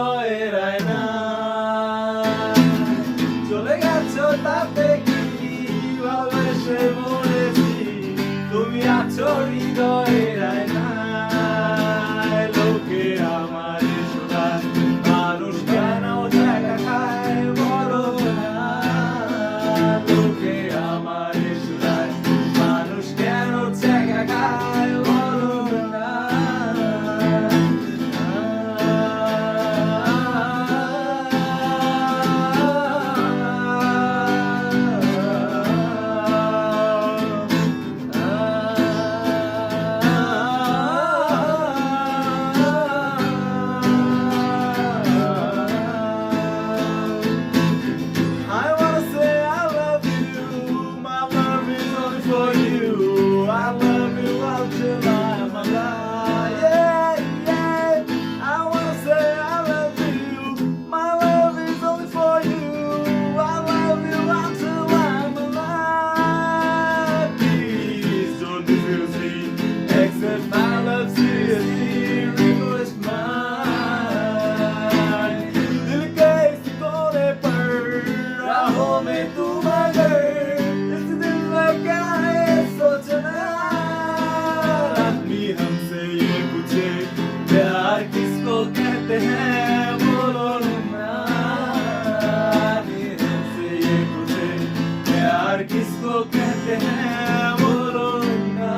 হৃদয়ের আয়না। চলে গেছো তাতে কি ভালোবেসে মরেছি, তুমি আছো হৃদয়ের আয়নায়। লোকে আমার শোনায় মানুষ কেন জায়গা খায় বলো না। লোকে আমার শোনায় মানুষ কেন জায়গা খায় বলো না। For you, I love you until I'm alive. Yeah, yeah. I wanna say I love you. My love is only for you. I love you until I'm alive. Please don't refuse me. Accept my love seriously. Request mine. दिल कैसे कोने पर राहों में तू मगर इस दिल में क्या है सोचना। आदमी हमसे ये पूछे प्यार किसको कहते हैं बोलो ना। आदमी हमसे ये पूछे प्यार किसको कहते हैं बोलो ना।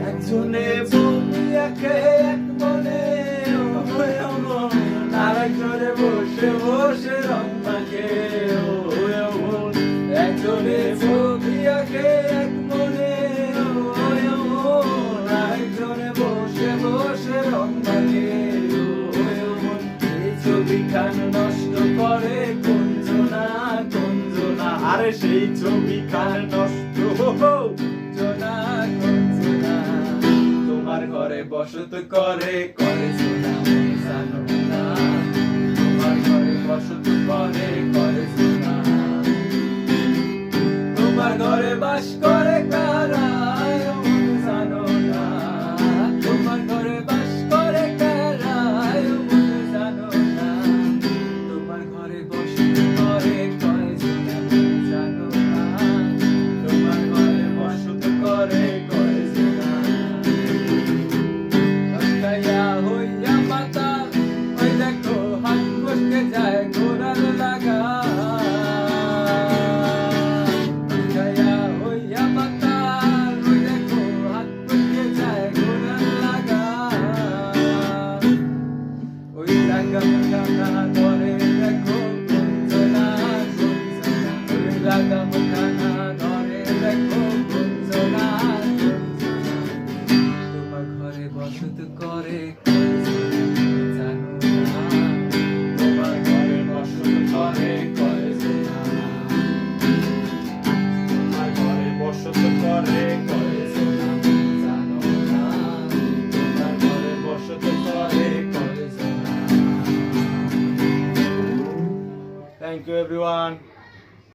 একজনে বন্ধু একে এক মনে আরেকজনে বসে বসে রং মাখে। একজনে বন্ধু একে এক মনে আরেকজনে বসে বসে রং মাখে। এই ছবিখান নষ্ট করে কঞ্জনা কঞ্জনা। আরে সেই ছবিখান নষ্ট জনা কঞ্জনা। তোমার ঘরে বসত করে করে শোনা জানো না। তোমার ঘরে বসত করে করে শোনা। তোমার ঘরে বাস করে কারা জানো না। তোমার ঘরে বাস করে কারা জানো না। তোমার ঘরে বসত করে করে শোনা জানো না। তোমার ঘরে বসত করে করে শোনা। হইয়া হইয়া মাতা ওই দেখো হাত বসতে যায় ঘোড়ার লাগা। হইয়া হইয়া মাতা ওই দেখো হাত বসতে যায় ঘোড়ার লাগা। ওই লাগা মুখানা ধরে দেখো কঞ্জনা কঞ্জনা। ওই লাগা মুখানা ধরে দেখো কঞ্জনা কঞ্জনা। তোমার ঘরে বসত করে জানো না। তোমার ঘরে বসত করে করে শোনা। তোমার ঘরে বসত করে করে শোনা জানো না। তোমার ঘরে বসত করে করে শোনা। Thank you everyone.